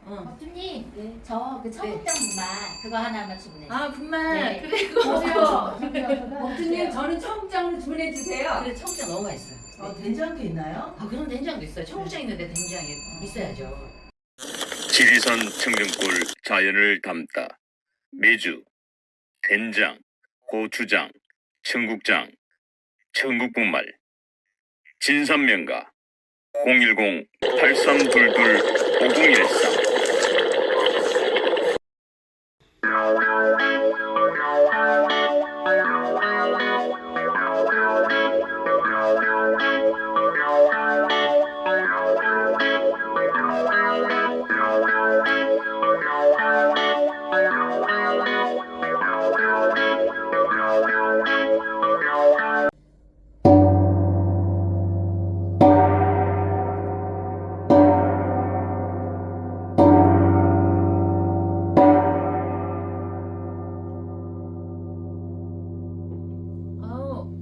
법주님, 네. 저 그 청국장 분말 그거 하나만 주문해. 아 분말. 네. 그리고 보세요. 법주님 저는 청국장으로 주문해 주세요. 그래 청국장 너무 맛있어. 된장도 있나요? 아 그럼 된장도 있어요. 청국장 있는데 된장이 있어야죠. 지리산 청정골 자연을 담다 메주, 된장, 고추장, 청국장, 청국분말 진산면가 010-8322-5013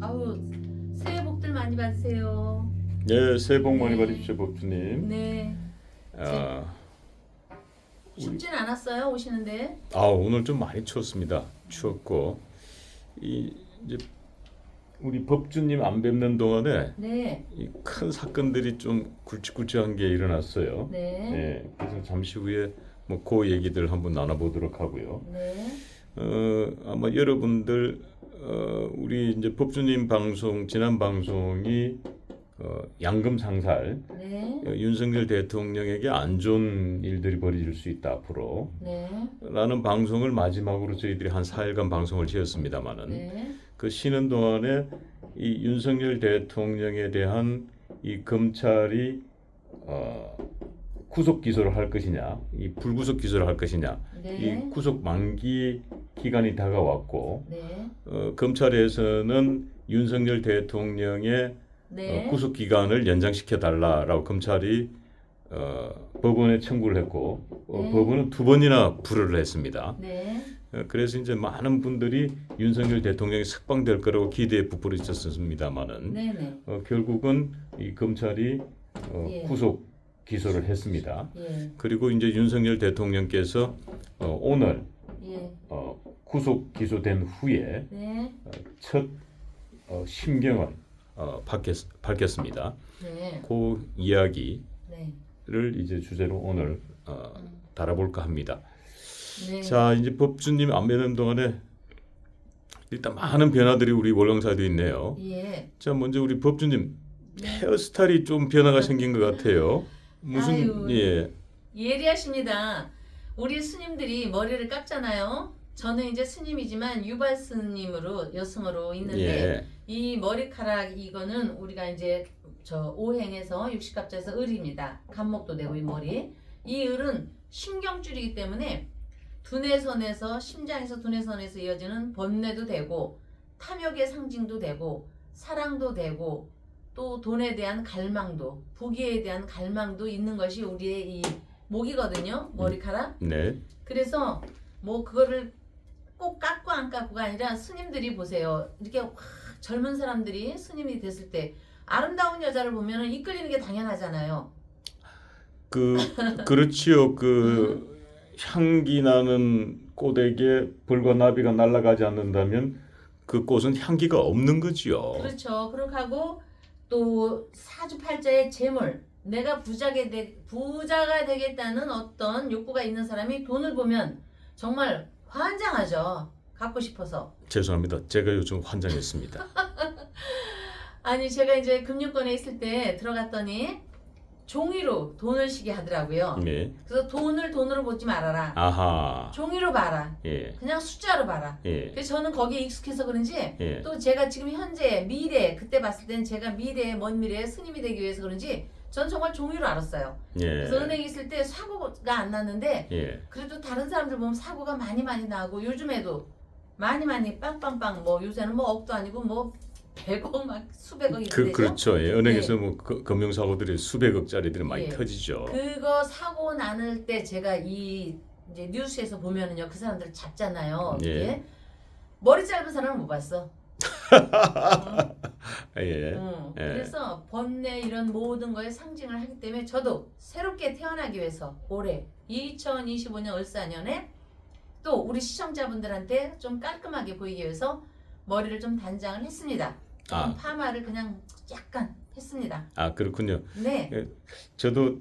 아우 새해 복들 많이 받으세요. 네, 새해 복 많이 네. 받으십시오, 법주님. 네. 춥진 않았어요 오시는데. 오늘 좀 많이 추웠습니다. 추웠고 이제 우리 법주님 안 뵙는 동안에 네. 이 큰 사건들이 좀 굵직굵직한 게 일어났어요. 네. 네, 그래서 잠시 후에 뭐 그 얘기들 한번 나눠보도록 하고요. 네. 아마 여러분들 우리 이제 법주님 방송 지난 방송이 양금 상살 네. 윤석열 대통령에게 안 좋은 일들이 벌어질 수 있다 앞으로 네. 라는 방송을 마지막으로 저희들이 한 4일간 방송을 지었습니다마는 네. 그 쉬는 동안에 이 윤석열 대통령에 대한 이 검찰이 구속 기소를 할 것이냐, 이 불구속 기소를 할 것이냐, 네. 이 구속 만기 기간이 다가왔고 네. 검찰에서는 윤석열 대통령의 네. 구속 기간을 연장시켜 달라라고 검찰이 법원에 청구를 했고 네. 법원은 2번이나 불허를 했습니다. 네. 그래서 이제 많은 분들이 윤석열 대통령이 석방될 거라고 기대에 부풀어 있었습니다만은 네. 네. 결국은 이 검찰이 예. 구속 기소를 했습니다. 예. 그리고 이제 윤석열 대통령께서 오늘 예. 구속 기소된 후에 네. 첫 심경을 밝혔습니다. 네. 그 이야기를 네. 이제 주제로 오늘 다뤄볼까 합니다. 네. 자, 이제 법주님 안 뵈는 동안에 일단 많은 변화들이 우리 월광사에도 있네요. 예. 자, 먼저 우리 법주님 헤어스타일이 좀 변화가 생긴 것 같아요. 무슨 아유. 예, 예리하십니다. 우리 스님들이 머리를 깎잖아요. 저는 이제 스님이지만 유발 스님으로 여승으로 있는데 예, 이 머리카락 이거는 우리가 이제 저 오행에서 육식갑자에서 을입니다. 간목도 되고 이 머리. 이 을은 신경줄이기 때문에 두뇌선에서 심장에서 두뇌선에서 이어지는 번뇌도 되고 탐욕의 상징도 되고 사랑도 되고 또 돈에 대한 갈망도 부귀에 대한 갈망도 있는 것이 우리의 이 목이거든요. 머리카락. 네, 그래서 뭐 그거를 꼭 깎고 안 깎고가 아니라 스님들이 보세요. 이렇게 확 젊은 사람들이 스님이 됐을 때 아름다운 여자를 보면은 이끌리는 게 당연하잖아요. 그렇지요. 향기 나는 꽃에게 벌과 나비가 날아가지 않는다면 그 꽃은 향기가 없는 거지요. 그렇죠. 그렇게 하고 또 사주팔자의 재물, 내가 부자가 되겠다는 어떤 욕구가 있는 사람이 돈을 보면 정말 환장하죠. 갖고 싶어서. 죄송합니다. 제가 요즘 환장했습니다. 아니 제가 이제 금융권에 있을 때 들어갔더니 종이로 돈을 시게 하더라고요. 네. 그래서 돈을 돈으로 보지 말아라. 아하. 종이로 봐라. 예. 그냥 숫자로 봐라. 예. 그래서 저는 거기에 익숙해서 그런지 예. 또 제가 지금 현재 미래 그때 봤을 때는 제가 미래에 먼 미래에 스님이 되기 위해서 그런지 전 정말 종이로 알았어요. 예. 그래서 은행에 있을 때 사고가 안 났는데 예. 그래도 다른 사람들 보면 사고가 많이 나고 요즘에도 많이 빵빵빵 뭐 요새는 뭐 억도 아니고 뭐 100억 막 수백억이 되죠. 그렇죠. 예. 은행에서 네. 뭐 금융 사고들이 수백억짜리들이 많이 예. 터지죠. 그거 사고 나는 때 제가 이 이제 뉴스에서 보면은요 그 사람들 잡잖아요. 예. 예. 머리 짧은 사람은 못 봤어. 예. 그래서 번뇌 이런 모든 거에 상징을 하기 때문에 저도 새롭게 태어나기 위해서 올해 2025년 을사년에 또 우리 시청자분들한테 좀 깔끔하게 보이기 위해서 머리를 좀 단장을 했습니다. 파마를 그냥 약간 했습니다. 아, 그렇군요. 네. 저도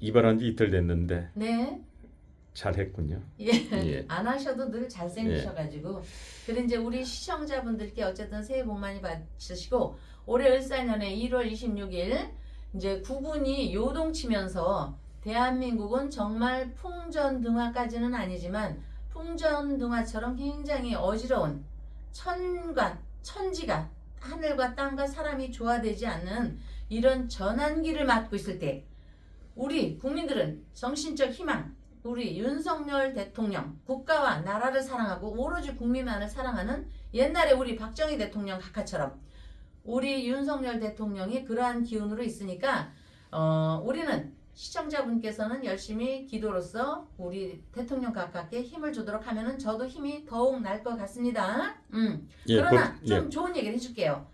이발한 지 이틀 됐는데 네. 잘했군요. 예. 예. 안 하셔도 늘 잘생기셔가지고. 그래 이제 우리 시청자분들께 어쨌든 새해 복 많이 받으시고 올해 을사년에 1월 26일 이제 국운이 요동치면서 대한민국은 정말 풍전등화까지는 아니지만 풍전등화처럼 굉장히 어지러운 천지가 하늘과 땅과 사람이 조화되지 않는 이런 전환기를 맞고 있을 때 우리 국민들은 정신적 희망, 우리 윤석열 대통령 국가와 나라를 사랑하고 오로지 국민만을 사랑하는 옛날에 우리 박정희 대통령 각하처럼 우리 윤석열 대통령이 그러한 기운으로 있으니까 우리는 시청자분께서는 열심히 기도로서 우리 대통령 각하께 힘을 주도록 하면은 저도 힘이 더욱 날 것 같습니다. 예, 그러나 좀 예. 좋은 얘기를 해줄게요.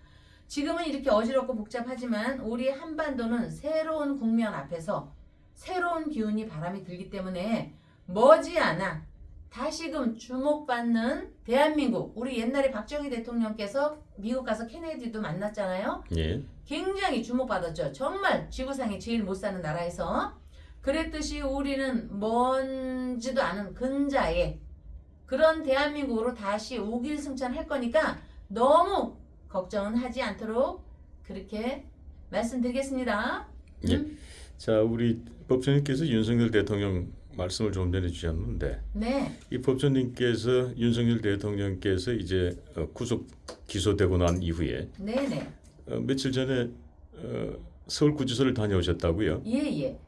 지금은 이렇게 어지럽고 복잡하지만 우리 한반도는 새로운 국면 앞에서 새로운 기운이 바람이 들기 때문에 머지않아 다시금 주목받는 대한민국 우리 옛날에 박정희 대통령께서 미국 가서 케네디도 만났잖아요. 예. 굉장히 주목받았죠. 정말 지구상에 제일 못 사는 나라에서 그랬듯이 우리는 먼지도 않은 근자에 그런 대한민국으로 다시 우길승천할 거니까 너무 걱정은 하지 않도록 그렇게 말씀드리겠습니다. 예. 자, 우리 법조님께서 윤석열 대통령 말씀을 좀 전해 주셨는데 네. 이 법조님께서 윤석열 대통령께서 이제 구속 기소되고 난 이후에 네네. 며칠 전에 서울구치소를 다녀오셨다고요? 예예.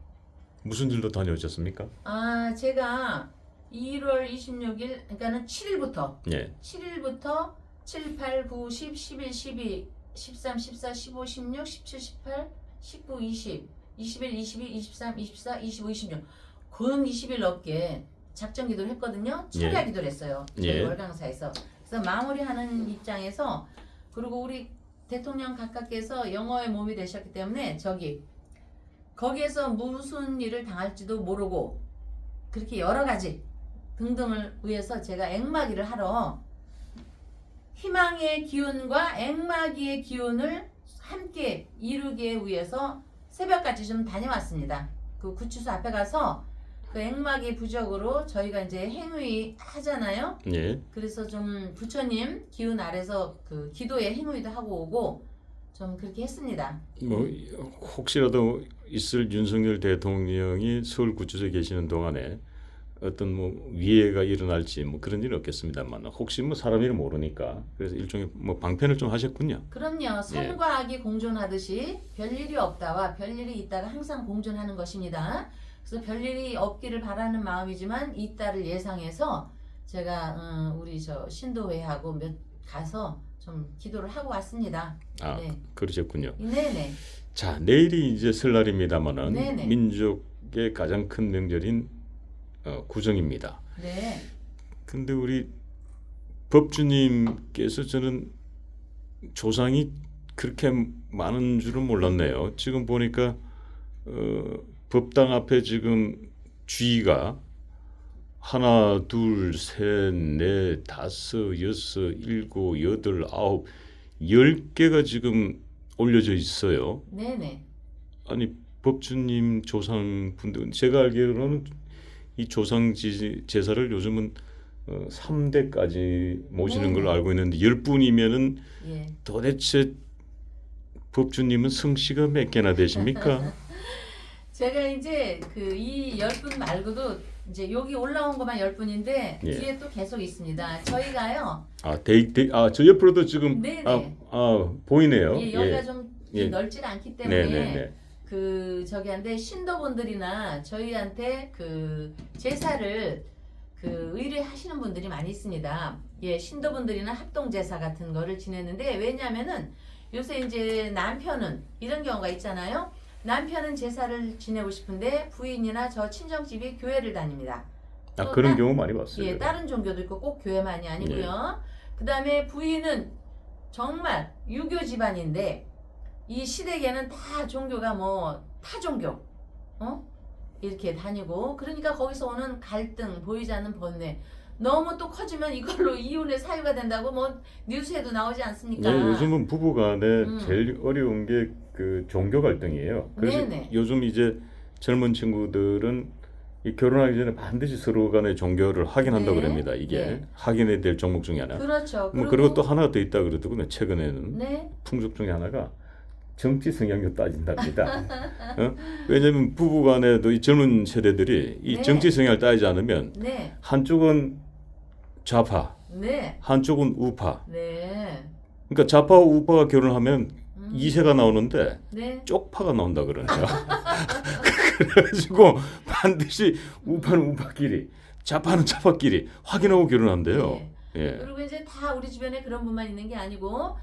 무슨 일로 다녀오셨습니까? 아 제가 1월 26일 그러니까는 7일부터 예. 7일부터 7, 8, 9, 10, 11, 12, 13, 14, 15, 16, 17, 18, 19, 20, 21, 22, 23, 24, 25, 26 근 20일 넘게 작전 기도를 했거든요. 철야 기도를 했어요. 저희 예. 월강사에서. 그래서 마무리하는 입장에서 그리고 우리 대통령 각하께서 영어의 몸이 되셨기 때문에 거기에서 무슨 일을 당할지도 모르고 그렇게 여러 가지 등등을 위해서 제가 앵마기를 하러 희망의 기운과 앵마기의 기운을 함께 이루기 위해서 새벽까지 좀 다녀왔습니다. 그 구치소 앞에 가서 그 앵마기 부적으로 저희가 이제 행위 하잖아요. 예. 그래서 좀 부처님 기운 아래서 그 기도의 행위도 하고 오고 좀 그렇게 했습니다. 뭐 혹시라도 있을 윤석열 대통령이 서울구치소에 계시는 동안에 어떤 뭐 위해가 일어날지 뭐 그런 일은 없겠습니다만 혹시 뭐 사람 일을 모르니까 그래서 일종의 뭐 방편을 좀 하셨군요. 그럼요. 선과 악이 공존하듯이 별일이 없다와 별일이 있다가 항상 공존하는 것입니다. 그래서 별일이 없기를 바라는 마음이지만 있다를 예상해서 제가 우리 저 신도회하고 가서 좀 기도를 하고 왔습니다. 아, 네. 그러셨군요. 네네. 자, 내일이 이제 설날입니다만은 네네. 민족의 가장 큰 명절인 구정입니다. 네. 근데 우리 법주님께서 저는 조상이 그렇게 많은 줄은 몰랐네요. 지금 보니까 법당 앞에 지금 쥐가 하나, 둘, 셋, 넷, 다섯, 여섯, 일곱, 여덟, 아홉, 10개가 지금 올려져 있어요. 네네. 아니 법주님 조상분들 제가 알기로는 이 조상 제사를 요즘은 3대까지 모시는 걸로 알고 있는데 10분이면은 예. 도대체 법주님은 성씨가 몇 개나 되십니까? 제가 이제 그 이 10분 말고도 이제 여기 올라온 것만 10분인데 예. 뒤에 또 계속 있습니다. 저희가요. 저 옆으로도 지금 네네. 보이네요. 예, 여기가 좀 예. 넓지 않기 때문에 네네네. 그 저기한테 신도분들이나 저희한테 그 제사를 그 의뢰하시는 분들이 많이 있습니다. 예, 신도분들이나 합동 제사 같은 거를 지내는데 왜냐면은 요새 이제 남편은 이런 경우가 있잖아요. 남편은 제사를 지내고 싶은데 부인이나 저 친정집이 교회를 다닙니다. 또 그런 경우 많이 봤어요. 예, 다른 종교도 있고 꼭 교회만이 아니고요. 그 다음에 부인은 정말 유교 집안인데 이 시댁에는 다 종교가 뭐 타종교 이렇게 다니고 그러니까 거기서 오는 갈등 보이지 않는 번뇌 너무 또 커지면 이걸로 이혼의 사유가 된다고 뭐 뉴스에도 나오지 않습니까? 네, 요즘은 부부간에 음. 제일 어려운 게 그 종교 갈등이에요. 그래서 네네. 요즘 이제 젊은 친구들은 이 결혼하기 전에 반드시 서로 간의 종교를 확인한다고 네. 그럽니다. 이게 네. 확인해야 될 종목 중에 하나. 그렇죠. 뭐 그리고 또 하나 더 있다 그러더군요. 최근에는 네. 풍습 중에 하나가 정치 성향도 따진답니다. 왜냐하면 부부간에도 이 젊은 세대들이 이 네. 정치 성향을 따지지 않으면 네. 한쪽은 좌파, 네. 한쪽은 우파. 네. 그러니까 좌파와 우파가 결혼하면 음. 2세가 나오는데 네. 쪽파가 나온다 그러네요. 그래가지고 반드시 우파는 우파끼리, 좌파는 좌파끼리 확인하고 결혼한대요. 네. 예. 그리고 이제 다 우리 주변에 그런 분만 있는 게 아니고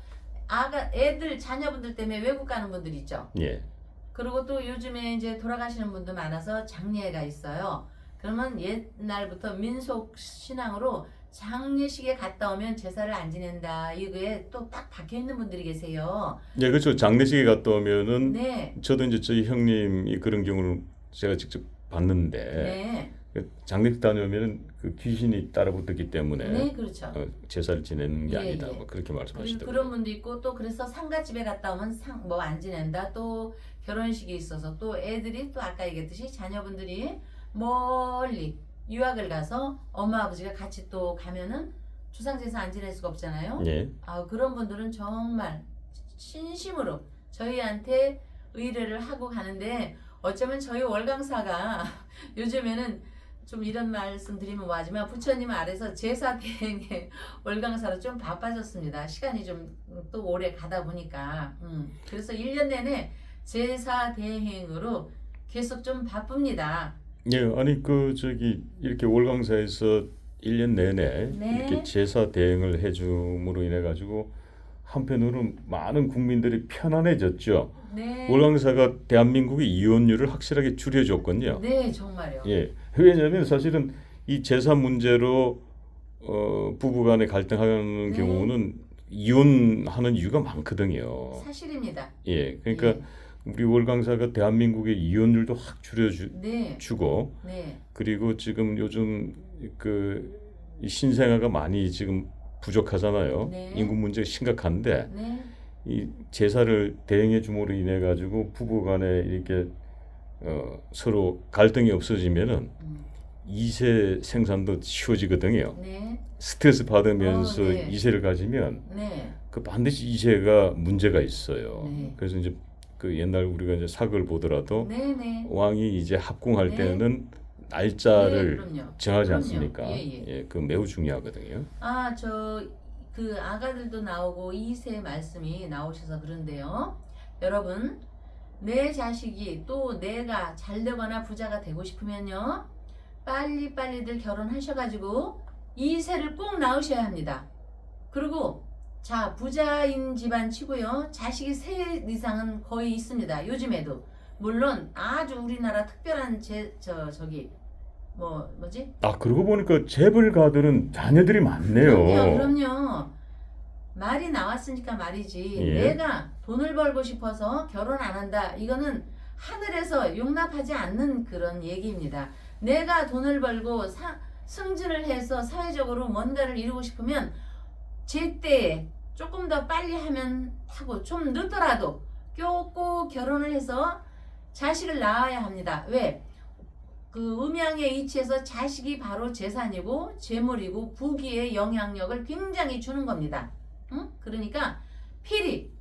애들 자녀분들 때문에 외국 가는 분들 있죠. 예. 그리고 또 요즘에 이제 돌아가시는 분도 많아서 장례가 있어요. 그러면 옛날부터 민속 신앙으로 장례식에 갔다 오면 제사를 안 지낸다. 이거에 또 딱 박혀 있는 분들이 계세요. 예, 그렇죠. 장례식에 갔다 오면은 네. 저도 이제 저희 형님이 그런 경우를 제가 직접 봤는데 네. 그 장례식 다녀오면은 그 귀신이 따라붙었기 때문에 네, 그렇죠. 제사를 지내는 게 예, 아니다. 예. 뭐 그렇게 그리고 말씀하시더라고요. 그런 분도 있고 또 그래서 상가집에 갔다 오면 뭐 안 지낸다. 또 결혼식이 있어서 또 애들이 또 아까 얘기했듯이 자녀분들이 멀리 유학을 가서 엄마 아버지가 같이 또 가면은 주상제사 안 지낼 수가 없잖아요. 예. 그런 분들은 정말 진심으로 저희한테 의뢰를 하고 가는데 어쩌면 저희 월강사가 요즘에는 좀 이런 말씀 드리면 뭐하지만 부처님 아래서 제사 대행에 월강사로 좀 바빠졌습니다. 시간이 좀 또 오래 가다 보니까 그래서 1년 내내 제사 대행으로 계속 좀 바쁩니다. 예, 아니 그 저기 이렇게 월강사에서 1년 내내 네. 이렇게 제사 대행을 해줌으로 인해 가지고 한편으로는 많은 국민들이 편안해졌죠. 네. 월강사가 대한민국의 이혼율을 확실하게 줄여줬거든요. 네, 정말요. 예, 왜냐하면 사실은 이 제사 문제로 부부간에 갈등하는 네. 경우는 이혼하는 이유가 많거든요. 사실입니다. 예, 그러니까 우리 월강사가 대한민국의 이혼율도 확 네. 줄여주고 네. 그리고 지금 요즘 이 신생아가 많이 지금 부족하잖아요. 네. 인구 문제가 심각한데 네. 이 제사를 대행해 줌으로 인해 가지고 부부간에 이렇게 서로 갈등이 없어지면은 2세 생산도 쉬워지거든요. 네. 스트레스 받으면서 네. 2세를 가지면 네. 그 반드시 2세가 문제가 있어요. 네. 그래서 이제 그 옛날 우리가 이제 사극을 보더라도 네. 네. 왕이 이제 합궁할 네. 때는 네, 날짜를 그럼요. 정하지 그럼요. 않습니까? 예, 예. 그 매우 중요하거든요. 그 아가들도 나오고 2세 말씀이 나오셔서 그런데요. 여러분, 내 자식이 또 내가 잘 되거나 부자가 되고 싶으면요. 빨리빨리들 결혼하셔가지고 2세를 꼭 낳으셔야 합니다. 그리고 자, 부자인 집안 치고요. 자식이 3 이상은 거의 있습니다. 요즘에도. 물론 아주 우리나라 특별한 뭐지? 그러고 보니까 재벌가들은 자녀들이 많네요. 그럼요. 말이 나왔으니까 말이지. 예. 내가 돈을 벌고 싶어서 결혼 안 한다. 이거는 하늘에서 용납하지 않는 그런 얘기입니다. 내가 돈을 벌고 승진을 해서 사회적으로 뭔가를 이루고 싶으면 제때에 조금 더 빨리 하고 좀 늦더라도 꼭 결혼을 해서 자식을 낳아야 합니다. 왜? 그 음양의 이치에서 자식이 바로 재산이고 재물이고 부귀의 영향력을 굉장히 주는 겁니다. 응? 그러니까 필히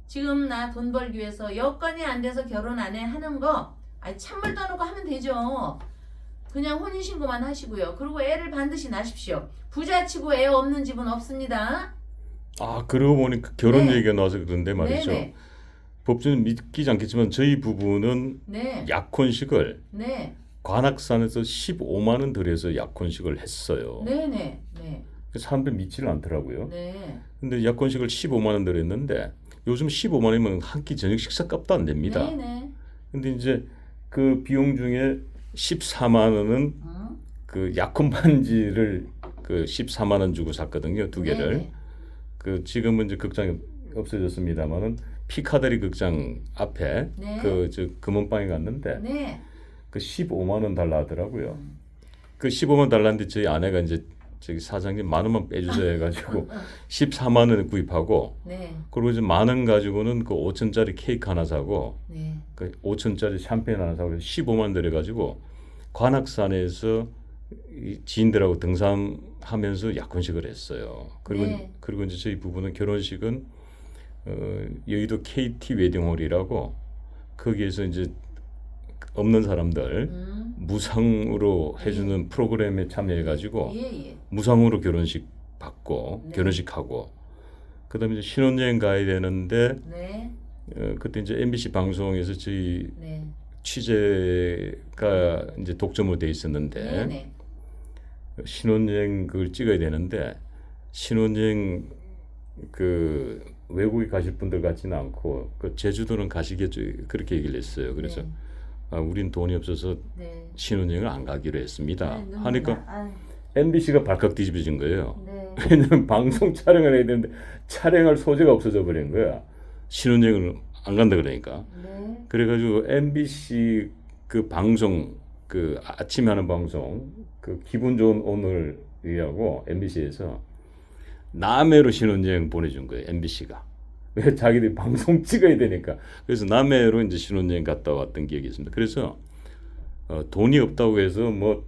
지금 나 돈 벌기 위해서 여건이 안 돼서 결혼 안 해 하는 거 찬물 떠놓고 하면 되죠. 그냥 혼인신고만 하시고요. 그리고 애를 반드시 낳으십시오. 부자치고 애 없는 집은 없습니다. 그러고 보니까 결혼 네. 얘기가 나와서 그런데 말이죠. 네네. 법조는 믿기지 않겠지만 저희 부부는 네. 약혼식을 네. 관악산에서 15만 원 들여서 약혼식을 했어요. 네네. 네. 사람들 믿지를 않더라고요. 네. 근데 약혼식을 15만 원 들였는데 요즘 15만 원이면 한 끼 저녁 식사값도 안 됩니다. 네네. 근데 이제 그 비용 중에 14만 원은 응? 그 약혼 반지를 그 14만 원 주고 샀거든요. 2개를. 네네. 그 지금은 이제 극장이 없어졌습니다만은 피카데리 극장 앞에 네. 그 저 금은방에 갔는데 네. 그 15만 원 달라 하더라고요. 그 15만 달라는데 저희 아내가 이제 저기 사장님 1만 원만 빼주세요 해가지고 14만 원에 구입하고 네. 그리고 이제 1만 원 가지고는 그 5천짜리 케이크 하나 사고 네. 그 5천짜리 샴페인 하나 사고 15만 원 들여가지고 관악산에서 이 지인들하고 등산하면서 약혼식을 했어요. 그리고 네. 그리고 이제 저희 부부는 결혼식은 여의도 KT 웨딩홀이라고 거기에서 이제 없는 사람들 무상으로 해주는 프로그램에 참여해가지고 예, 예. 무상으로 결혼식 받고 네. 결혼식하고 그다음에 이제 신혼여행 가야 되는데 네. 그때 이제 MBC 방송에서 저희 네. 취재가 이제 독점으로 돼 있었는데 네. 네. 신혼여행 그걸 찍어야 되는데 신혼여행 그 외국에 가실 분들 같지는 않고 그 제주도는 가시겠죠 그렇게 얘기를 했어요. 그래서 네. 우린 돈이 없어서 네. 신혼여행을 안 가기로 했습니다. 아이, 눈물 하니까 나. 아이, MBC가 발칵 뒤집어진 거예요. 네. 왜냐면 방송 촬영을 해야 되는데 촬영할 소재가 없어져 버린 거야. 신혼여행을 안 간다 그러니까. 네. 그래가지고 MBC 그 방송 그 아침에 하는 방송 그 기분 좋은 오늘이라고 MBC에서 남해로 신혼여행 보내준 거예요. MBC가. 왜 자기들이 방송 찍어야 되니까. 그래서 남해로 이제 신혼여행 갔다 왔던 기억이 있습니다. 그래서 돈이 없다고 해서 뭐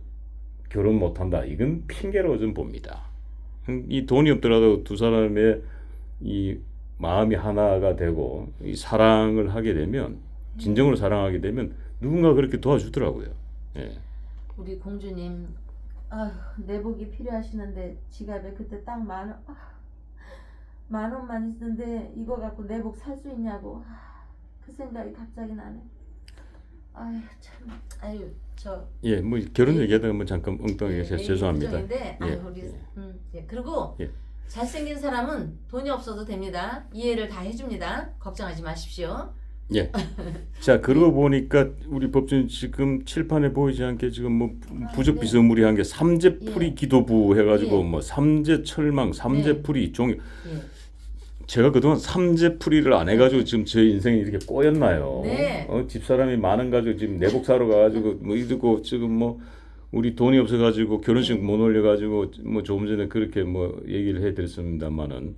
결혼 못한다. 이건 핑계로 좀 봅니다. 이 돈이 없더라도 두 사람의 이 마음이 하나가 되고 이 사랑을 하게 되면 진정으로 사랑하게 되면 누군가 그렇게 도와주더라고요. 예. 우리 공주님, 아휴, 내복이 필요하시는데 지갑에 그때 딱 10,000원만 있는데 이거 갖고 내복 살 수 있냐고. 그 생각이 갑자기 나네. 아유 참, 아유 저. 예, 뭐 결혼 얘기하다가 뭐 잠깐 엉뚱하게 예, 죄송합니다. 걱정인데, 예, 아유, 우리, 예. 예. 그리고 예. 잘생긴 사람은 돈이 없어도 됩니다. 이해를 다 해줍니다. 걱정하지 마십시오. 예. 자, 그러고 보니까 우리 법조인 지금 칠판에 보이지 않게 지금 뭐 부적 네. 비스무리한 게 삼재풀이 예. 기도부 해가지고 예. 뭐 삼재철망, 삼재풀이 종이. 예. 제가 그동안 삼재풀이를 안 해가지고 지금 제 인생이 이렇게 꼬였나요? 네. 집사람이 많은 가지고 지금 내복 사러 가가지고 뭐 이러고 지금 뭐 우리 돈이 없어가지고 결혼식 못 올려가지고 뭐 조금 전에 그렇게 뭐 얘기를 해드렸습니다만은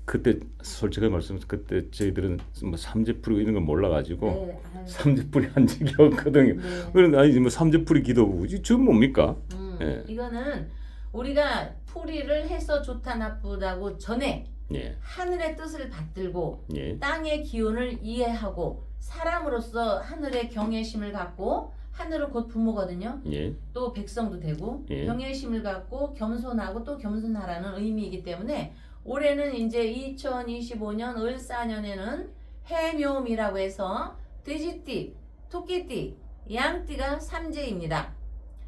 그때 솔직하게 말씀드리면 그때 저희들은 뭐 삼재풀이 이런 걸 몰라가지고 네. 아유, 삼재풀이 한 적이 없거든요. 네. 그런데 아니 뭐 삼재풀이 기도부 지금 뭡니까? 예. 이거는 우리가 풀이를 해서 좋다 나쁘다고 전에 예, 하늘의 뜻을 받들고 예, 땅의 기운을 이해하고 사람으로서 하늘의 경외심을 갖고 하늘은 곧 부모거든요. 예, 또 백성도 되고 예. 경외심을 갖고 겸손하고 또 겸손하라는 의미이기 때문에 올해는 이제 2025년 을사년에는 해묘미라고 해서 돼지띠, 토끼띠, 양띠가 삼재입니다.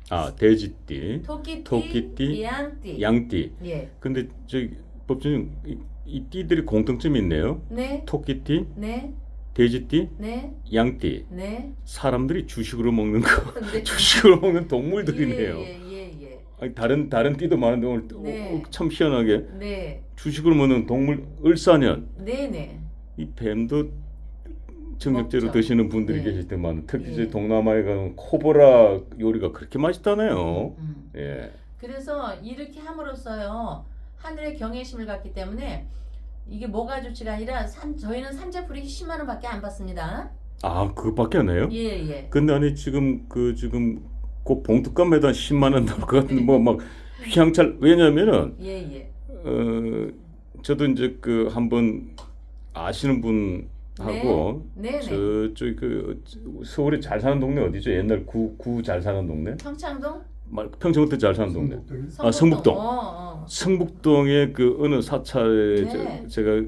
아 돼지띠, 토끼띠, 양띠. 양띠. 예. 근데 저기 법조님 이 띠들이 공통점이 있네요. 네. 토끼띠, 네. 돼지띠, 네. 양띠. 네. 사람들이 주식으로 먹는 거, 네. 주식으로 먹는 동물들이네요. 예. 아니, 다른 띠도 많은데 오늘 네. 참 희한하게 네. 주식으로 먹는 동물 을사년. 네. 이 뱀도 정력제로 먹죠. 드시는 분들이 네. 계실 때만 특히 예. 저희 동남아에 가면 코브라 요리가 그렇게 맛있다네요. 예. 그래서 이렇게 함으로써요 하늘의 경외심을 갖기 때문에 이게 뭐가 좋지가 아니라 저희는 삼재풀이 10만 원밖에 안 받습니다. 아, 그거밖에 안 해요? 예. 근데 아니 지금 그 봉투값에다 10만 원 나올 것 같은데 뭐 막 휘황찬 왜냐면은 예. 저도 이제 그 한번 아시는 분하고 네. 저쪽 그 서울에 잘 사는 동네 어디죠? 옛날 구 잘 사는 동네? 평창동? 평창부터 잘 사는 동네. 성북동. 성북동. 어. 성북동의 그 어느 사찰에 네. 제가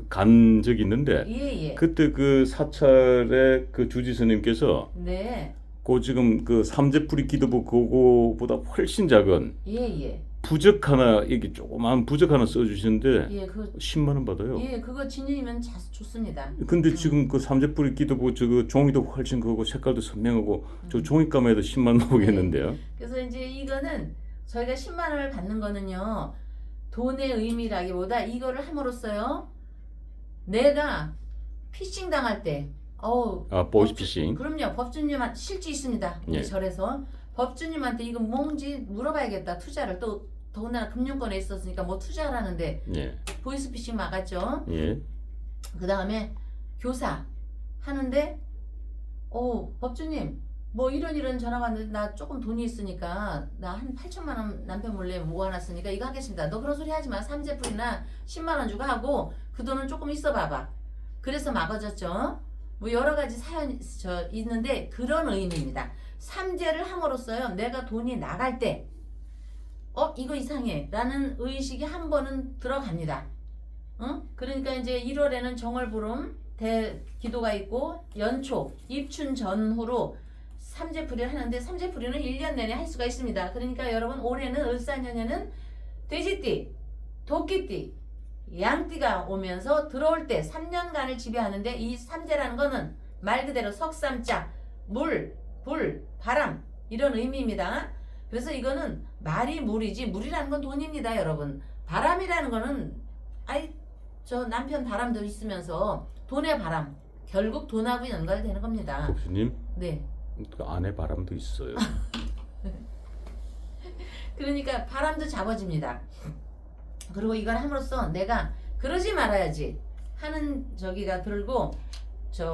간 적이 있는데 예. 그때 그 사찰의 그 주지 스님께서 네. 그 지금 그 삼재풀이 기도부 그거보다 훨씬 작은 예. 부적 하나 이게 조그만 부적 하나 써주시는데 예, 그거 10만 원 받아요. 예, 그거 진유이면 좋습니다. 근데 지금 그 삼재풀이 기도부 저거 종이도 훨씬 크고 색깔도 선명하고 저 종이감에도 10만 원 나오겠는데요. 그래서 이제 이거는 저희가 10만 원을 받는 거는요. 돈의 의미라기보다 이거를 함으로써요. 내가 피싱 당할 때 보이스피싱. 그럼요. 법주님한테 실지 있습니다. 우리 예. 절에서 법주님한테 이거 뭔지 물어봐야겠다. 투자를 또 더군다나 금융권에 있었으니까 뭐 투자하라는데 예. 보이스피싱 막았죠. 예. 그 다음에 교사 하는데 법주님 뭐 이런 전화가 왔는데 나 조금 돈이 있으니까 나 한 8천만 원 남편 몰래 모아놨으니까 이거 하겠습니다. 너 그런 소리 하지 마. 삼재풀이나 10만 원 주고 하고 그 돈은 조금 있어 봐봐. 그래서 막아졌죠. 뭐 여러 가지 사연이 있는데 그런 의미입니다. 삼재를 함으로써요. 내가 돈이 나갈 때 이거 이상해 라는 의식이 한 번은 들어갑니다. 그러니까 이제 1월에는 정월보름 대기도가 있고 연초 입춘 전후로 삼재풀이를 하는데 삼재풀이는 1년 내내 할 수가 있습니다. 그러니까 여러분 올해는 을사년에는 돼지띠, 토끼띠, 양띠가 오면서 들어올 때 3년간을 지배하는데 이 삼재라는 거는 말 그대로 석삼자, 물, 불, 바람 이런 의미입니다. 그래서 이거는 말이 물이지 물이라는 건 돈입니다, 여러분. 바람이라는 거는 저 남편 바람도 있으면서 돈의 바람 결국 돈하고 연관되는 겁니다. 법주님, 네. 그 아내 바람도 있어요. 그러니까 바람도 잡아집니다. 그리고 이걸 함으로써 내가 그러지 말아야지 하는 저기가 들고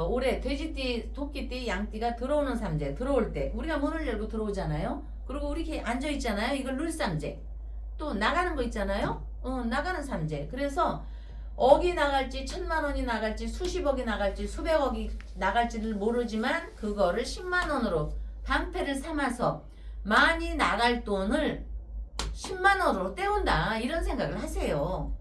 올해 돼지띠, 토끼띠, 양띠가 들어오는 삼재 들어올 때 우리가 문을 열고 들어오잖아요. 그리고 우리 이렇게 앉아 있잖아요. 이걸 룰삼재. 또 나가는 거 있잖아요. 나가는 삼재. 그래서 억이 나갈지 1,000만 원이 나갈지 수십억이 나갈지 수백억이 나갈지를 모르지만 그거를 10만 원으로 방패를 삼아서 많이 나갈 돈을 10만 원으로 때운다 이런 생각을 하세요.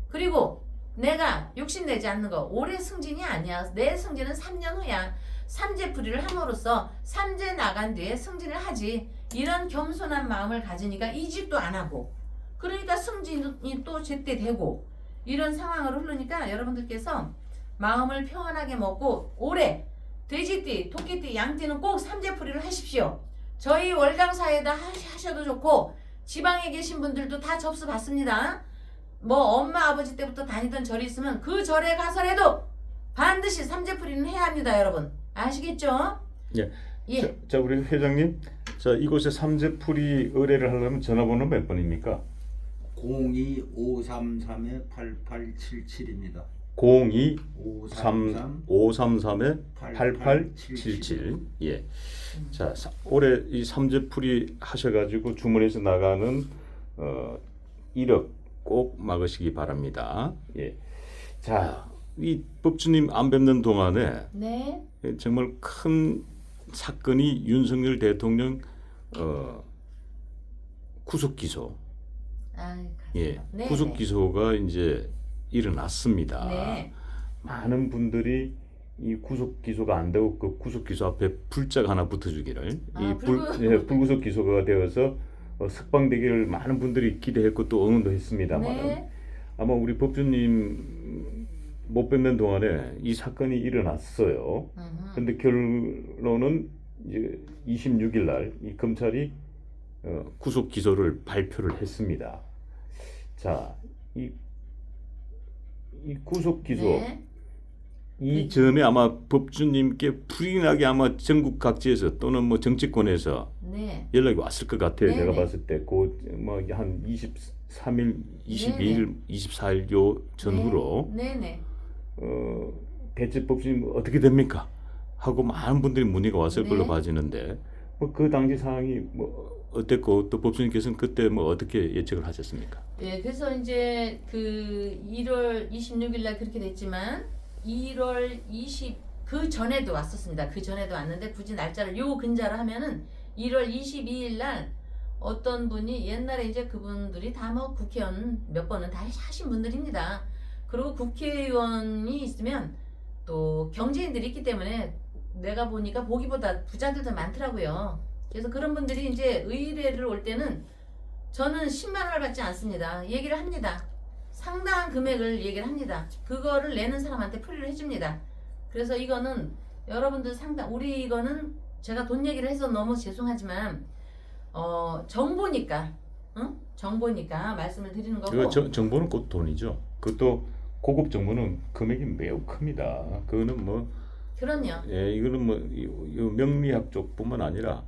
그리고 내가 욕심내지 않는 거 올해 승진이 아니야. 내 승진은 3년 후야. 삼재풀이를 함으로써 삼재 나간 뒤에 승진을 하지. 이런 겸손한 마음을 가지니까 이직도 안 하고 그러니까 승진이 또 제때 되고 이런 상황으로 흐르니까 여러분들께서 마음을 평안하게 먹고 올해 돼지띠, 토끼띠, 양띠는 꼭 삼재풀이를 하십시오. 저희 월강사에다 하셔도 좋고 지방에 계신 분들도 다 접수 받습니다. 뭐 엄마 아버지 때부터 다니던 절이 있으면 그 절에 가서라도 반드시 삼재풀이는 해야 합니다, 여러분. 아시겠죠? 예. 예. 자, 우리 회장님, 자 이곳에 삼재풀이 의뢰를 하려면 전화번호 몇 번입니까? 02-533-8877입니다. 02-533-8877. 예. 자, 올해 이 삼재풀이 하셔가지고 주문해서 나가는 1억 꼭 막으시기 바랍니다. 예. 자, 이 법주님 안 뵙는 동안에 네. 정말 큰 사건이 윤석열 대통령 구속 기소. 예, 네, 구속 기소가 이제 일어났습니다. 네. 많은 분들이 이 구속 기소가 안 되고 그 구속 기소 앞에 불자가 하나 붙어주기를 불구속 기소가 되어서 석방되기를 많은 분들이 기대했고 또 응원도 했습니다만 네. 아마 우리 법주님 못 뵙는 동안에 이 사건이 일어났어요. 그런데 결론은 이제 26일 날 이 검찰이 구속 기소를 발표를 했습니다. 자, 이 구속 기소 네. 이전에 아마 법주님께 불이 나게 아마 전국 각지에서 또는 뭐 정치권에서 네. 연락이 왔을 것 같아요. 네네. 제가 봤을 때 한 23일, 22일, 네네. 24일 요 전후로 네네. 대체 법주님 어떻게 됩니까? 하고 많은 분들이 문의가 왔을 네. 걸로 봐지는데 뭐 그 당시 상황이 뭐 어땠고 또 법주님께서는 그때 뭐 어떻게 예측을 하셨습니까? 예, 그래서 이제 그 1월 26일 날 그렇게 됐지만 1월 20 그 전에도 왔었습니다. 그 전에도 왔는데 굳이 날짜를 요 근자로 하면은 1월 22일 날 어떤 분이 옛날에 이제 그분들이 다 뭐 국회의원 몇 번은 다 하신 분들입니다. 그리고 국회의원이 있으면 또 경제인들이 있기 때문에 내가 보니까 보기보다 부자들도 많더라고요. 그래서 그런 분들이 이제 의뢰를 올 때는 저는 10만 원을 받지 않습니다. 얘기를 합니다. 상당한 금액을 얘기를 합니다. 그거를 내는 사람한테 풀이를 해줍니다. 그래서 이거는 여러분들 우리 이거는 제가 돈 얘기를 해서 너무 죄송하지만 정보니까 정보니까 말씀을 드리는 거고. 그 정보는 곧 돈이죠. 그것도 고급 정보는 금액이 매우 큽니다. 그거는 뭐 그럼요. 예, 이거는 뭐 이 명리학 쪽뿐만 아니라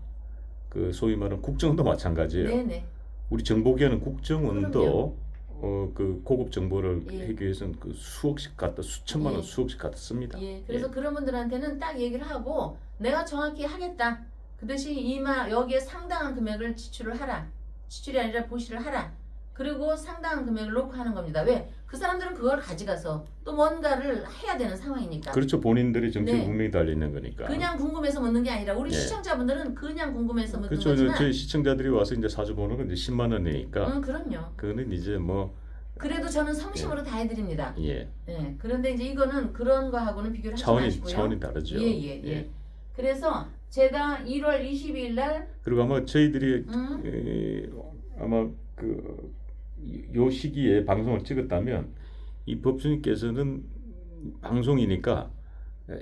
그 소위 말하는 국정도 마찬가지예요. 네네. 우리 정보계는 국정원도 그럼요. 그 고급 정보를 예. 하기 위해서는 그 수억씩 갖다 수천만 원 예. 수억씩 갖다 씁니다. 예, 그래서 그런 분들한테는 딱 얘기를 하고 내가 정확히 하겠다. 그 대신 여기에 상당한 금액을 지출을 하라. 지출이 아니라 보시를 하라. 그리고 상당한 금액을 놓고 하는 겁니다. 왜? 그 사람들은 그걸 가져가서 또 뭔가를 해야 되는 상황이니까. 그렇죠. 본인들이 정책 네. 분명히 달려 있는 거니까. 그냥 궁금해서 묻는 게 아니라 우리 예. 시청자분들은 그냥 궁금해서 묻는 그렇죠. 거지만 저희 시청자들이 와서 이제 사주 보는 건 이제 10만 원이니까 그럼요. 그거는 이제 뭐 그래도 저는 성심으로 다 해드립니다. 예. 예. 그런데 이제 이거는 그런 거하고는 비교를 하지 마시고요. 차원이 다르죠. 예. 그래서 제가 1월 22일 날 그리고 아마 저희들이 아마 그 요 시기에 방송을 찍었다면 이 법주님께서는 방송이니까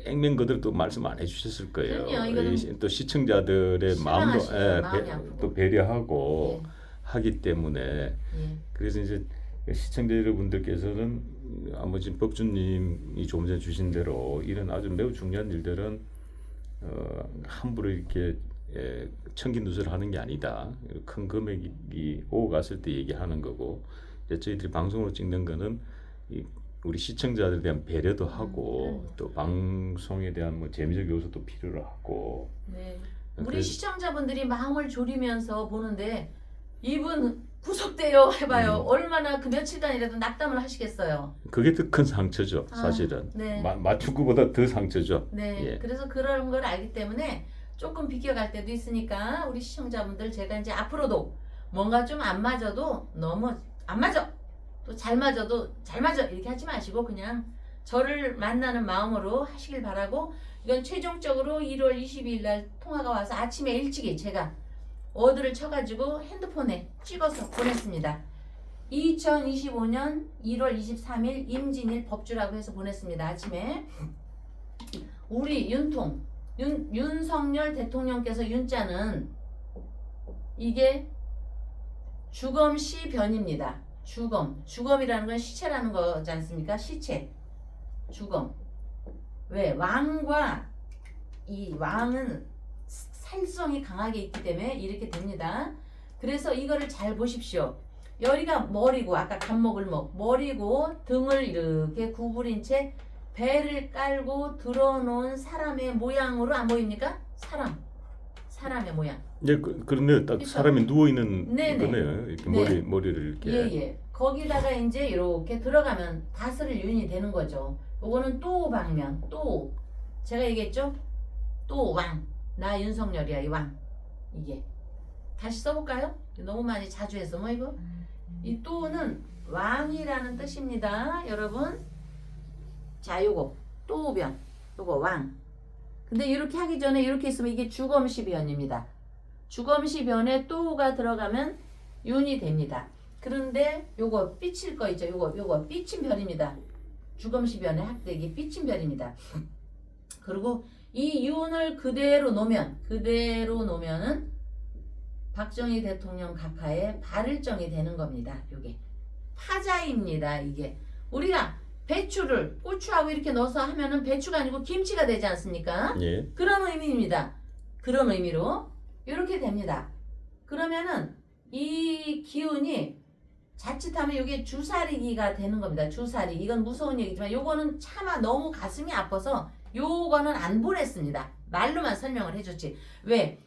액면 그대로 또 말씀 안 해주셨을 거예요. 그럼요, 이거는 또 시청자들의 마음도 실망하시죠. 마음이 아프고. 또 배려하고 예. 하기 때문에 예. 그래서 이제 시청자 여러분들께서는 아마 지금 법주님이 조금 전에 주신 대로 이런 아주 매우 중요한 일들은 함부로 이렇게 청기누설을 하는 게 아니다. 큰 금액이 오고 갔을 때 얘기하는 거고 이제 저희들이 방송으로 찍는 거는 우리 시청자들에 대한 배려도 하고 또 방송에 대한 뭐 재미적 요소도 필요로 하고 네. 우리 그래서- 시청자분들이 마음을 졸이면서 보는데 이분 구속돼요 해봐요. 얼마나 그 며칠간이라도 낙담을 하시겠어요. 그게 더 큰 상처죠. 사실은 네. 맞춤구보다 더 상처죠. 네. 예. 그래서 그런 걸 알기 때문에 조금 비껴갈 때도 있으니까 우리 시청자분들 제가 이제 앞으로도 뭔가 좀 안 맞아도 너무 안 맞아 또 잘 맞아도 잘 맞아 이렇게 하지 마시고 그냥 저를 만나는 마음으로 하시길 바라고 이건 최종적으로 1월 22일 날 통화가 와서 아침에 일찍이 제가 어드를 쳐가지고 핸드폰에 찍어서 보냈습니다. 2025년 1월 23일 임진일 법주라고 해서 보냈습니다. 아침에 우리 윤석열 대통령께서 윤자는 이게 주검시 변입니다. 주검이라는 건 시체라는 거지 않습니까? 시체, 주검. 왜? 왕과 이 왕은 살성이 강하게 있기 때문에 이렇게 됩니다. 그래서 이거를 잘 보십시오. 여기가 머리고 아까 간목을목 머리고 등을 이렇게 구부린 채 배를 깔고 들어놓은 사람의 모양으로 안 보입니까? 사람의 모양. 예, 그런데 딱 그쵸? 사람이 누워 있는 네네. 거네요. 이렇게 네. 머리를 이렇게. 예예. 거기다가 이제 이렇게 들어가면 다스릴 윤이 되는 거죠. 요거는 또 방면, 또 제가 얘기했죠? 또 왕. 나 윤석열이야 이 왕. 이게 다시 써볼까요? 너무 많이 자주 해서 뭐 이거 이 또는 왕이라는 뜻입니다, 여러분. 자, 요거 또변, 요거 왕. 근데 이렇게 하기 전에 이렇게 있으면 이게 주검시변입니다. 주검시변에 또가 들어가면 윤이 됩니다. 그런데 요거 삐칠 거 있죠? 요거 삐친 별입니다. 주검시변의 학대기 삐친 별입니다. 그리고 이 윤을 그대로 놓으면은 박정희 대통령 각하의 발을정이 되는 겁니다. 요게 파자입니다. 이게 우리가 배추를 고추하고 이렇게 넣어서 하면은 배추가 아니고 김치가 되지 않습니까? 예. 그런 의미입니다. 그런 의미로 이렇게 됩니다. 그러면은 이 기운이 자칫하면 이게 주사리기가 되는 겁니다. 주사리. 이건 무서운 얘기지만 요거는 차마 너무 가슴이 아파서 요거는 안 보냈습니다. 말로만 설명을 해줬지. 왜?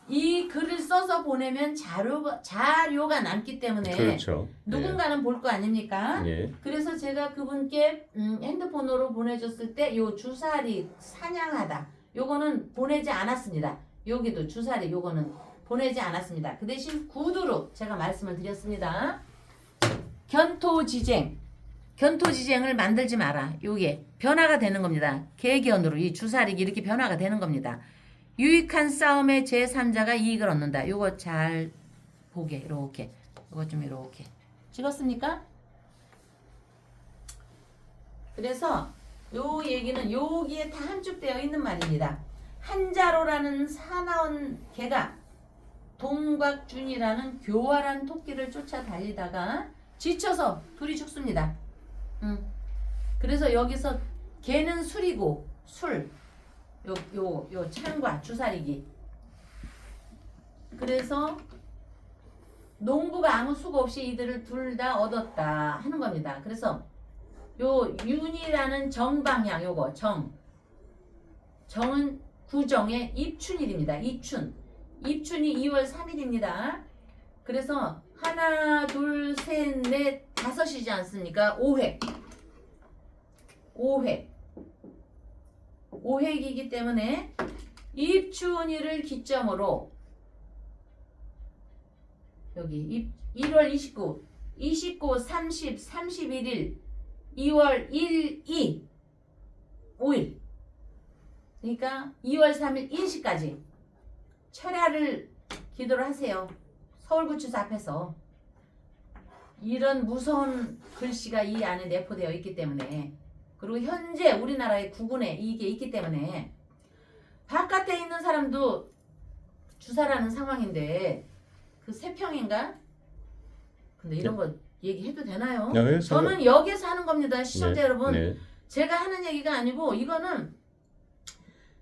이 글을 써서 보내면 자료가 남기 때문에 그렇죠. 누군가는 볼 거 아닙니까? 예. 그래서 제가 그분께 핸드폰으로 보내줬을 때 요 주사리 사냥하다 요거는 보내지 않았습니다. 여기도 주사리 요거는 보내지 않았습니다. 그 대신 구두로 제가 말씀을 드렸습니다. 견토지쟁을 만들지 마라. 요게 변화가 되는 겁니다. 개견으로 이 주사리기 이렇게 변화가 되는 겁니다. 유익한 싸움에 제3자가 이익을 얻는다. 요거 잘 보게 이렇게 요거 좀 이렇게 찍었습니까? 그래서 요 얘기는 여기에 다 함축되어 있는 말입니다. 한자로라는 사나운 개가 동곽준이라는 교활한 토끼를 쫓아 달리다가 지쳐서 둘이 죽습니다. 그래서 여기서 개는 술이고 술, 요 창과 주사리기. 그래서 농부가 아무 수고 없이 이들을 둘 다 얻었다 하는 겁니다. 그래서 요 윤이라는 정방향, 요거 정은 구정의 입춘일입니다. 입춘이 2월 3일입니다. 그래서 하나, 둘, 셋, 넷, 다섯이지 않습니까? 5획이기 때문에 입춘일을 기점으로 여기 1월 29, 30, 31일, 2월 1, 2, 5일. 그러니까 2월 3일 인시까지 철야를 기도를 하세요. 서울구치소 앞에서. 이런 무서운 글씨가 이 안에 내포되어 있기 때문에, 그리고 현재 우리나라의 국군에 이게 있기 때문에 바깥에 있는 사람도 주사라는 상황인데 그 세평인가? 근데 이런 거 얘기해도 되나요? 네, 저는 여기에서 하는 겁니다. 시청자 네, 여러분. 네. 제가 하는 얘기가 아니고 이거는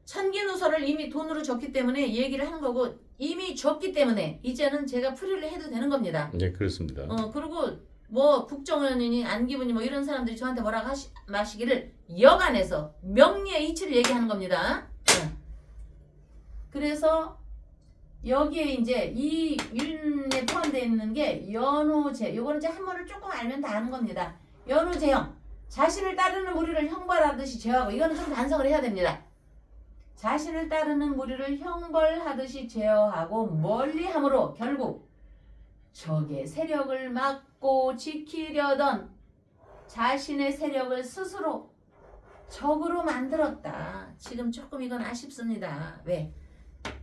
천기누설을 이미 돈으로 줬기 때문에 얘기를 하는 거고, 이미 줬기 때문에 이제는 제가 풀이를 해도 되는 겁니다. 네, 그렇습니다. 그리고 뭐 국정원이니 안기부니 뭐 이런 사람들이 저한테 뭐라고 마시기를 여간해서 명리의 이치를 얘기하는 겁니다. 그래서 여기에 이제 이 윤에 포함되어 있는 게 연호제, 요거는 이제 한문을 조금 알면 다 아는 겁니다. 연호제형, 자신을 따르는 무리를 형벌하듯이 제어하고, 이거는 좀 반성을 해야 됩니다. 자신을 따르는 무리를 형벌하듯이 제어하고 멀리함으로 결국 적의 세력을 막고 지키려던 자신의 세력을 스스로 적으로 만들었다. 지금 조금 이건 아쉽습니다. 왜?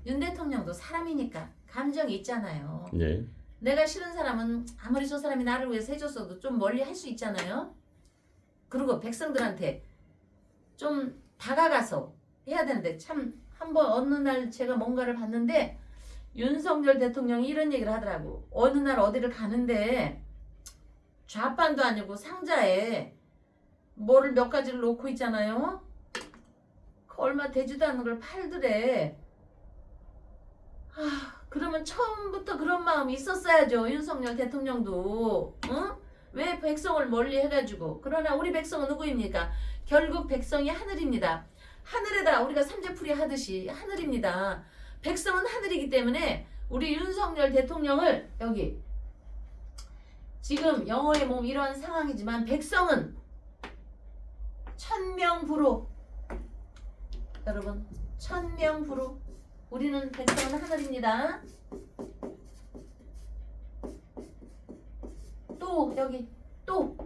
윤 대통령도 사람이니까 감정이 있잖아요. 네. 내가 싫은 사람은 아무리 저 사람이 나를 위해서 해줬어도 좀 멀리 할 수 있잖아요. 그리고 백성들한테 좀 다가가서 해야 되는데, 참 한번 어느 날 제가 뭔가를 봤는데 윤석열 대통령이 이런 얘기를 하더라고. 어느 날 어디를 가는데 좌판도 아니고 상자에 뭐를 몇 가지를 놓고 있잖아요. 그 얼마 되지도 않는 걸 팔더래. 그러면 처음부터 그런 마음이 있었어야죠. 윤석열 대통령도. 응? 왜 백성을 멀리 해가지고. 그러나 우리 백성은 누구입니까? 결국 백성이 하늘입니다. 하늘에다 우리가 삼재풀이 하듯이 하늘입니다. 백성은 하늘이기 때문에 우리 윤석열 대통령을, 여기 지금 영어의 몸 이런 상황이지만 백성은 천명부로, 여러분 천명부로, 우리는 백성은 하늘입니다. 또 여기 또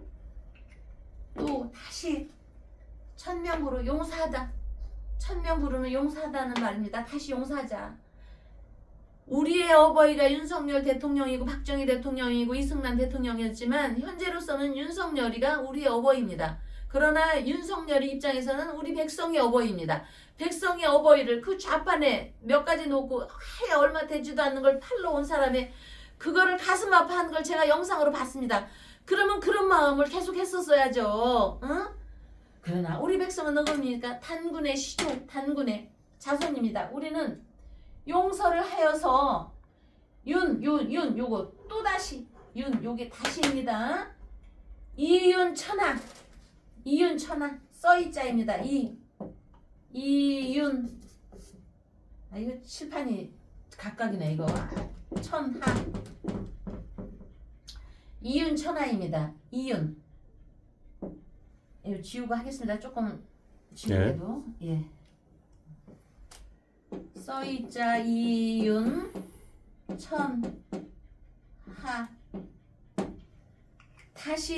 다시 천명부로 용서하다. 천명부로는 용서하다는 말입니다. 다시 용서하자. 우리의 어버이가 윤석열 대통령이고 박정희 대통령이고 이승만 대통령이었지만 현재로서는 윤석열이가 우리의 어버이입니다. 그러나 윤석열이 입장에서는 우리 백성의 어버이입니다. 백성의 어버이를 그 좌판에 몇 가지 놓고 하야 얼마 되지도 않는 걸 팔러 온 사람의 그거를 가슴 아파하는 걸 제가 영상으로 봤습니다. 그러면 그런 마음을 계속 했었어야죠. 응? 그러나 우리 백성은 누굽니까? 단군의 시조, 단군의 자손입니다. 우리는 용서를 하여서 요거 또다시 요게 다시입니다. 이윤천하 써이자입니다. 이윤 이거 칠판이 각각이네. 이거 천하 이윤천하입니다. 이윤 이거 지우고 하겠습니다. 조금 지우게도. 예. 써이자 이윤 천하. 다시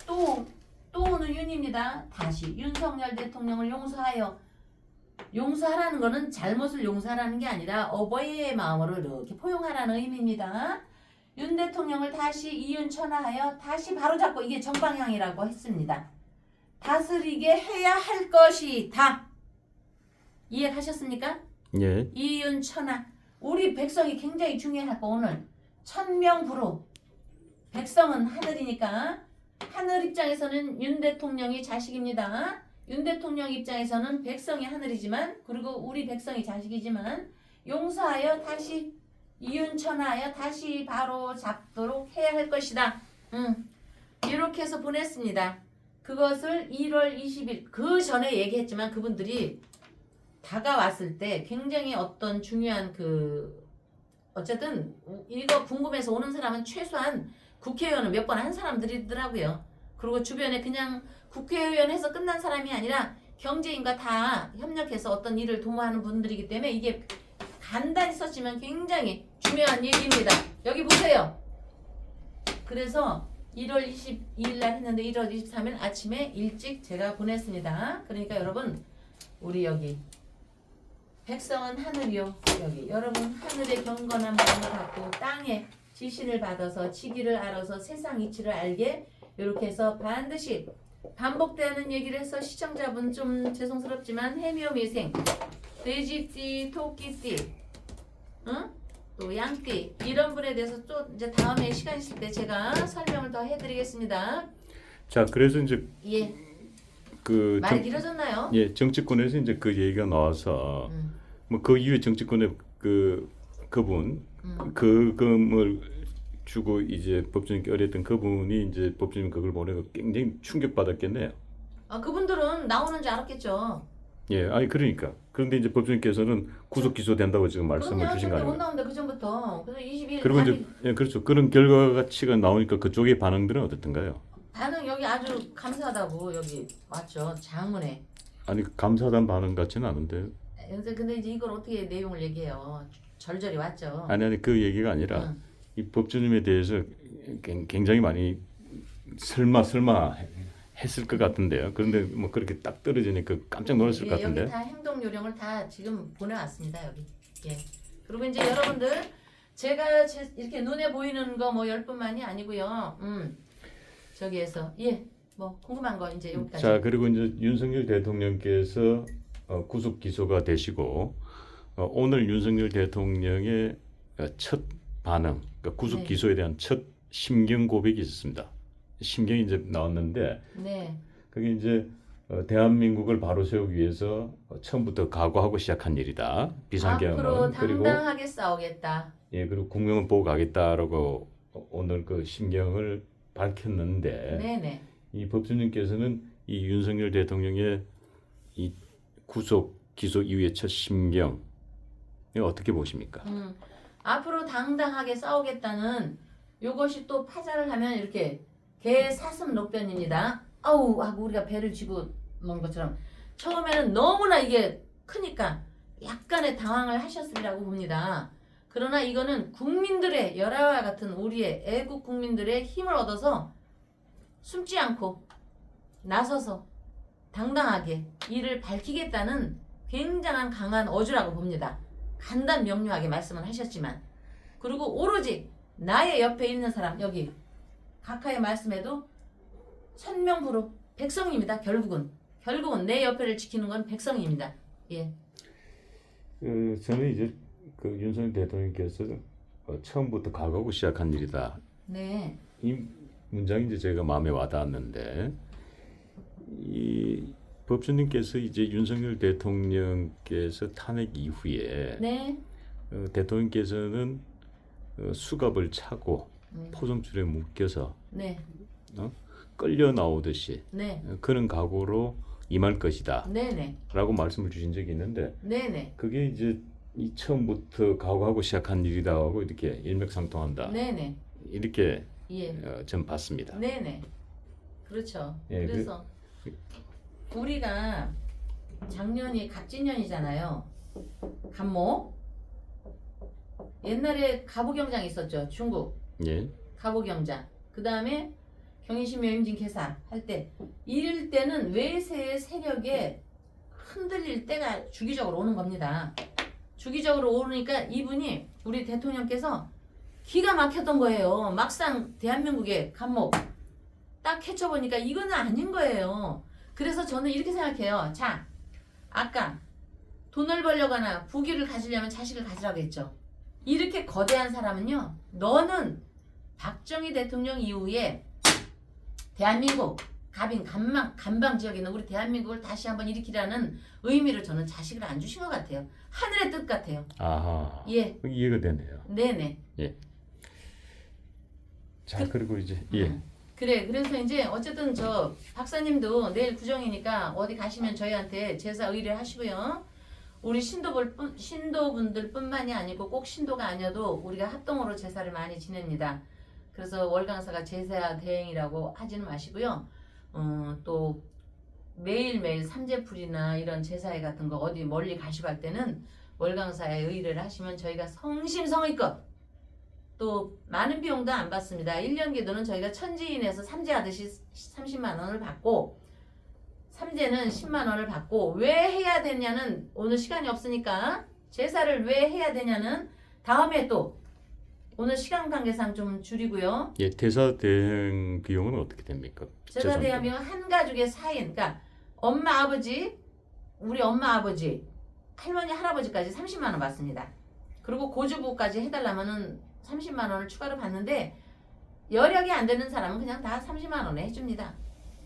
또는 윤입니다. 다시 윤석열 대통령을 용서하라는 것은 잘못을 용서하라는 게 아니라 어버이의 마음으로 이렇게 포용하라는 의미입니다. 윤 대통령을 다시 이윤천하하여 다시 바로잡고, 이게 정방향이라고 했습니다. 다스리게 해야 할 것이다. 이해하셨습니까? 예. 이윤천하 우리 백성이 굉장히 중요하고 오늘 천명부로 백성은 하늘이니까 하늘 입장에서는 윤 대통령이 자식입니다. 윤 대통령 입장에서는 백성이 하늘이지만 그리고 우리 백성이 자식이지만 용서하여 다시 이윤천하여 다시 바로 잡도록 해야 할 것이다. 이렇게 해서 보냈습니다. 그것을 1월 20일 그 전에 얘기했지만 그분들이 다가왔을 때 굉장히 어떤 중요한 어쨌든 이거 궁금해서 오는 사람은 최소한 국회의원을 몇 번 한 사람들이더라고요. 그리고 주변에 그냥 국회의원 해서 끝난 사람이 아니라 경제인과 다 협력해서 어떤 일을 도모하는 분들이기 때문에 이게 간단히 썼지만 굉장히 중요한 얘기입니다. 여기 보세요. 그래서 1월 22일 날 했는데 1월 23일 아침에 일찍 제가 보냈습니다. 그러니까 여러분 우리 여기 백성은 하늘이요. 여기 여러분 하늘의 경건한 마음을 갖고 땅에 지시를 받아서 지기를 알아서 세상 이치를 알게 이렇게 해서 반드시 반복되는 얘기를 해서 시청자분 좀 죄송스럽지만 해묘미생 돼지띠, 토끼띠, 또 양띠 이런 분에 대해서 또 이제 다음에 시간 있을 때 제가 설명을 더 해드리겠습니다. 자, 그래서 이제 예. 말이 길어졌나요? 예, 정치권에서 이제 그 얘기가 나와서 뭐 그 이후에 정치권의 그분 그금을 주고 이제 법조인께 의뢰했던 그분이 이제 법조인 그걸 보내고 굉장히 충격받았겠네요. 아 그분들은 나오는 줄 알았겠죠. 예, 아니 그러니까 그런데 이제 법조인께서는 구속 기소된다고 지금 말씀을 주신 거 못 아니에요? 나온다 그 전부터. 그래서 22일 그리고 이제 예, 그렇죠. 그런 결과치가 나오니까 그쪽의 반응들은 어떻던가요? 반응 여기 아주 감사하다고 여기 왔죠 장문에. 아니 감사하다는 반응 같지는 않은데. 근데 이제 이걸 어떻게 내용을 얘기해요? 절절히 왔죠. 아니 그 얘기가 아니라 이 법조님에 대해서 굉장히 많이 설마 했을 것 같은데요. 그런데 뭐 그렇게 딱 떨어지니까 깜짝 놀랐을 것 같은데. 여기 다 행동 요령을 다 지금 보내왔습니다 여기. 예. 그리고 이제 여러분들 제가 이렇게 눈에 보이는 거 뭐 10분만이 아니고요. 저기에서 뭐 궁금한 거 이제 여기까지. 자, 그리고 이제 윤석열 대통령께서 구속 기소가 되시고 오늘 윤석열 대통령의 첫 반응, 그러니까 구속 기소에 대한 첫 심경 고백이 있었습니다. 심경이 이제 나왔는데 그게 이제 대한민국을 바로 세우기 위해서 처음부터 각오하고 시작한 일이다. 비상계엄은 앞으로 당당하게 싸우겠다. 예, 그리고 국명을 보고 가겠다라고 오늘 그 심경을 밝혔는데 이 법조님께서는 이 윤석열 대통령의 이 구속 기소 이후의 첫 심경 이거 어떻게 보십니까? 앞으로 당당하게 싸우겠다는 요것이 또 파자를 하면 이렇게 개 사슴 녹변입니다. 아우 하고 우리가 배를 쥐고 먹는 것처럼 처음에는 너무나 이게 크니까 약간의 당황을 하셨으리라고 봅니다. 그러나 이거는 국민들의 열화와 같은 우리의 애국 국민들의 힘을 얻어서 숨지 않고 나서서 당당하게 이를 밝히겠다는 굉장한 강한 어조라고 봅니다. 간단 명료하게 말씀을 하셨지만 그리고 오로지 나의 옆에 있는 사람 여기 각하의 말씀에도 천명부로 백성입니다. 결국은 내 옆에를 지키는 건 백성입니다. 예. 저는 이제 그 윤석열 대통령께서 처음부터 각오하고 시작한 일이다. 네. 이 문장이 이제 제가 마음에 와닿았는데 이 법조님께서 이제 윤석열 대통령께서 탄핵 이후에 대통령께서는 수갑을 차고 포정줄에 묶여서 끌려 나오듯이 그런 각오로 임할 것이다. 라고 말씀을 주신 적이 있는데 그게 이제 이 처음부터 각오하고 시작한 일이다 하고 이렇게 일맥상통한다. 이렇게 전 봤습니다. 그렇죠. 그래서 우리가 작년이 갑진년이잖아요. 갑목. 옛날에 가보경장 있었죠. 중국. 가보경장. 그 다음에 경인신묘 임진 개사 할 때 이럴 때는 외세의 세력에 흔들릴 때가 주기적으로 오는 겁니다. 주기적으로 오르니까 이분이 우리 대통령께서 기가 막혔던 거예요. 막상 대한민국의 갑목 딱 헤쳐보니까 이거는 아닌 거예요. 그래서 저는 이렇게 생각해요. 자, 아까 돈을 벌려거나 부귀를 가지려면 자식을 가지라고 했죠. 이렇게 거대한 사람은요, 너는 박정희 대통령 이후에 대한민국 간방 지역에 있는 우리 대한민국을 다시 한번 일으키라는 의미를 저는 자식을 안 주신 것 같아요. 하늘의 뜻 같아요. 아하. 예. 이해가 되네요. 네네. 자, 그리고 이제 예. 그래. 그래서 이제 어쨌든 저 박사님도 내일 구정이니까 어디 가시면 저희한테 제사 의뢰 하시고요. 우리 신도분들뿐만이 아니고 꼭 신도가 아니어도 우리가 합동으로 제사를 많이 지냅니다. 그래서 월강사가 제사 대행이라고 하지는 마시고요. 또 매일매일 삼재풀이나 이런 제사회 같은 거 어디 멀리 가시고 할 때는 월강사에 의뢰를 하시면 저희가 성심성의껏 또 많은 비용도 안 받습니다. 1년 기도는 저희가 천지인에서 삼재하듯이 30만 원을 받고 삼재는 10만 원을 받고 왜 해야 되냐는 오늘 시간이 없으니까 제사를 왜 해야 되냐는 다음에 또 오늘 시간 관계상 좀 줄이고요. 예, 대사 대행 비용은 어떻게 됩니까? 제사 대행 비용은 한 가족의 4인, 그러니까 엄마 아버지, 우리 엄마 아버지, 할머니 할아버지까지 30만 원 받습니다. 그리고 고주부까지 해달라면은 30만 원을 추가로 받는데 여력이 안 되는 사람은 그냥 다 30만 원에 해줍니다.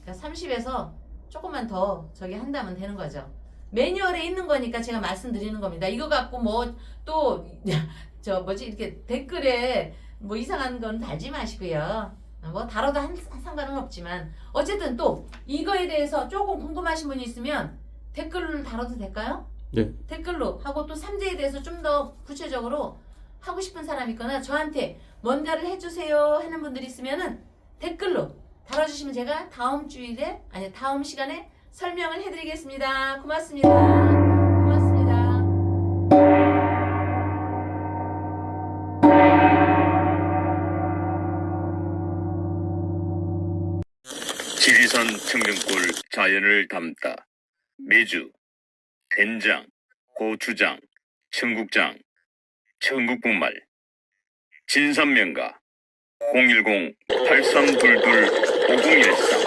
그러니까 30에서 조금만 더 저기 한다면 되는 거죠. 매뉴얼에 있는 거니까 제가 말씀드리는 겁니다. 이거 갖고 뭐 또 저 뭐지 이렇게 댓글에 뭐 이상한 건 달지 마시고요. 뭐 다뤄도 상관은 없지만 어쨌든 또 이거에 대해서 조금 궁금하신 분이 있으면 댓글로 다뤄도 될까요? 네. 댓글로 하고 또 삼재에 대해서 좀 더 구체적으로 하고 싶은 사람 있거나 저한테 뭔가를 해주세요 하는 분들이 있으면은 댓글로 달아주시면 제가 다음 주일에 아니 다음 시간에 설명을 해드리겠습니다. 고맙습니다. 고맙습니다. 지리산 청정골 자연을 담다. 매주 된장, 고추장, 청국장, 청국국말 진산명가 010-8322-5013